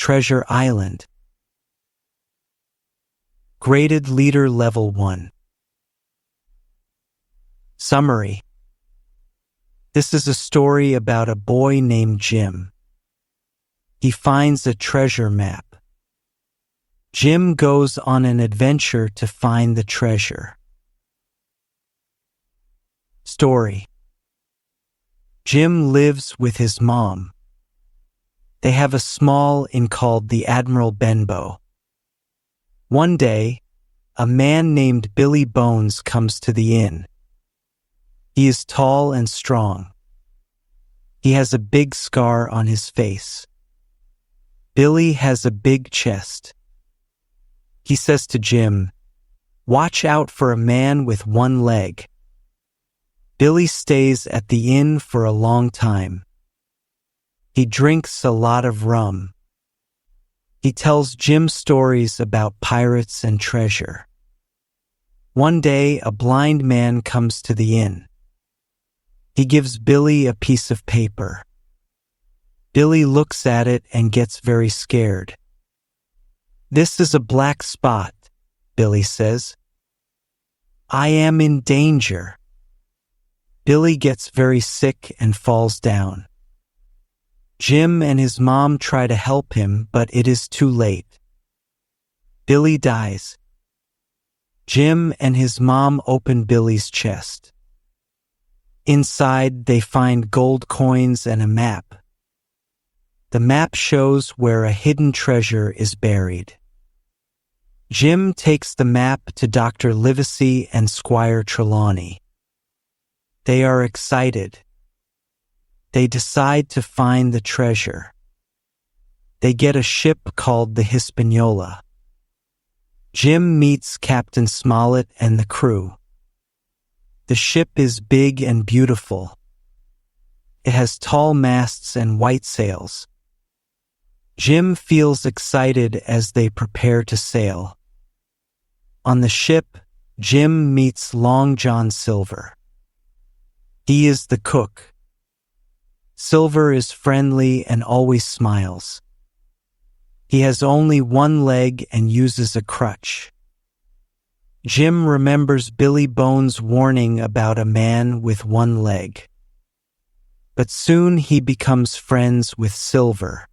Treasure Island. Graded Leader Level 1. Summary. This is a story about a boy named Jim. He finds a treasure map. Jim goes on an adventure to find the treasure. Story. Jim lives with his mom. They have a small inn called the Admiral Benbow. One day, a man named Billy Bones comes to the inn. He is tall and strong. He has a big scar on his face. Billy has a big chest. He says to Jim, "Watch out for a man with one leg." Billy stays at the inn for a long time. He drinks a lot of rum. He tells Jim stories about pirates and treasure. One day, a blind man comes to the inn. He gives Billy a piece of paper. Billy looks at it and gets very scared. "This is a black spot," Billy says. "I am in danger." Billy gets very sick and falls down. Jim and his mom try to help him, but it is too late. Billy dies. Jim and his mom open Billy's chest. Inside, they find gold coins and a map. The map shows where a hidden treasure is buried. Jim takes the map to Dr. Livesey and Squire Trelawney. They are excited. They decide to find the treasure. They get a ship called the Hispaniola. Jim meets Captain Smollett and the crew. The ship is big and beautiful. It has tall masts and white sails. Jim feels excited as they prepare to sail. On the ship, Jim meets Long John Silver. He is the cook. Silver is friendly and always smiles. He has only one leg and uses a crutch. Jim remembers Billy Bones' warning about a man with one leg. But soon he becomes friends with Silver.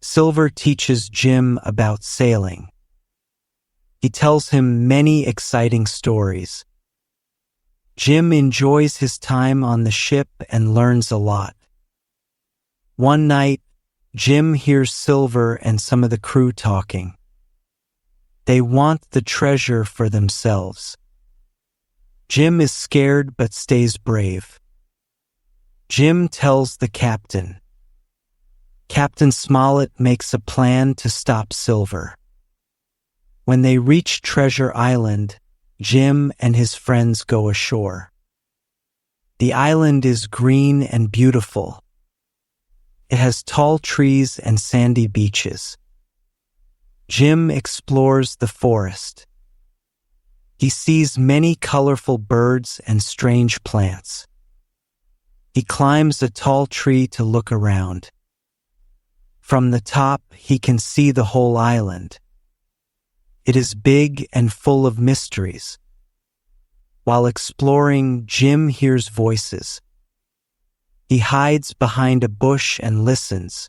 Silver teaches Jim about sailing. He tells him many exciting stories. Jim enjoys his time on the ship and learns a lot. One night, Jim hears Silver and some of the crew talking. They want the treasure for themselves. Jim is scared but stays brave. Jim tells the captain. Captain Smollett makes a plan to stop Silver. When they reach Treasure Island, Jim and his friends go ashore. The island is green and beautiful. It has tall trees and sandy beaches. Jim explores the forest. He sees many colorful birds and strange plants. He climbs a tall tree to look around. From the top, he can see the whole island. It is big and full of mysteries. While exploring, Jim hears voices. He hides behind a bush and listens.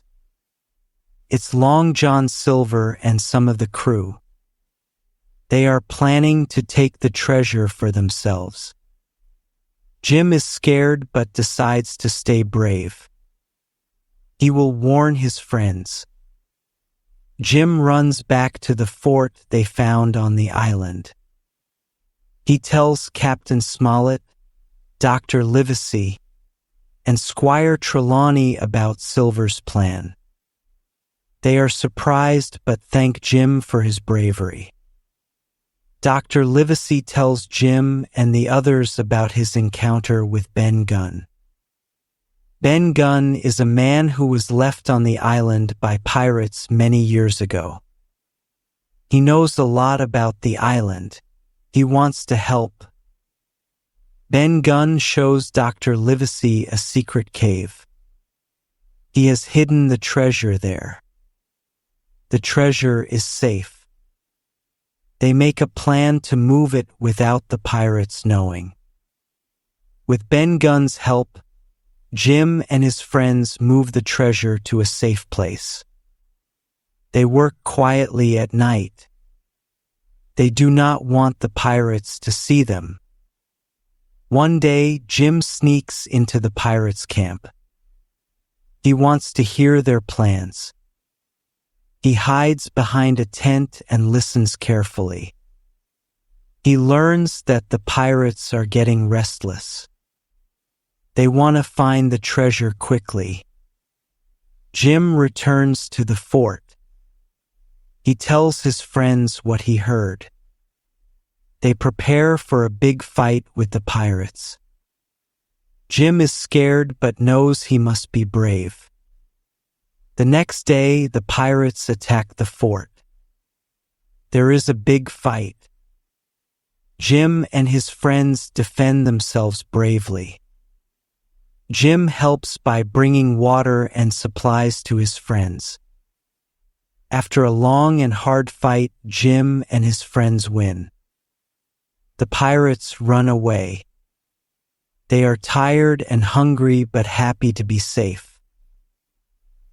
It's Long John Silver and some of the crew. They are planning to take the treasure for themselves. Jim is scared but decides to stay brave. He will warn his friends. Jim runs back to the fort they found on the island. He tells Captain Smollett, Dr. Livesey, and Squire Trelawney about Silver's plan. They are surprised but thank Jim for his bravery. Dr. Livesey tells Jim and the others about his encounter with Ben Gunn. Ben Gunn is a man who was left on the island by pirates many years ago. He knows a lot about the island. He wants to help. Ben Gunn shows Dr. Livesey a secret cave. He has hidden the treasure there. the treasure is safe. They make a plan to move it without the pirates knowing. With Ben Gunn's help, Jim and his friends move the treasure to a safe place. They work quietly at night. They do not want the pirates to see them. One day, Jim sneaks into the pirates' camp. He wants to hear their plans. He hides behind a tent and listens carefully. He learns that the pirates are getting restless. They want to find the treasure quickly. Jim returns to the fort. He tells his friends what he heard. They prepare for a big fight with the pirates. Jim is scared but knows he must be brave. The next day, the pirates attack the fort. There is a big fight. Jim and his friends defend themselves bravely. Jim helps by bringing water and supplies to his friends. After a long and hard fight, Jim and his friends win. The pirates run away. They are tired and hungry but happy to be safe.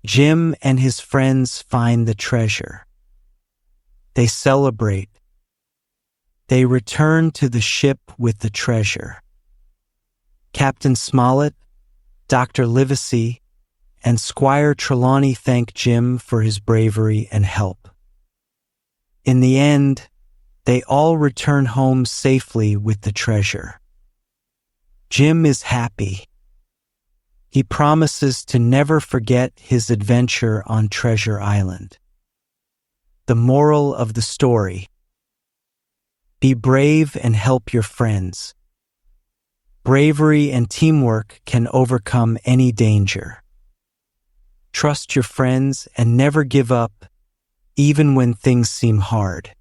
Jim and his friends find the treasure. They celebrate. They return to the ship with the treasure. Captain Smollett, Dr. Livesey, and Squire Trelawney thank Jim for his bravery and help. In the end, they all return home safely with the treasure. Jim is happy. He promises to never forget his adventure on Treasure Island. The moral of the story: be brave and help your friends. Bravery and teamwork can overcome any danger. Trust your friends and never give up, even when things seem hard.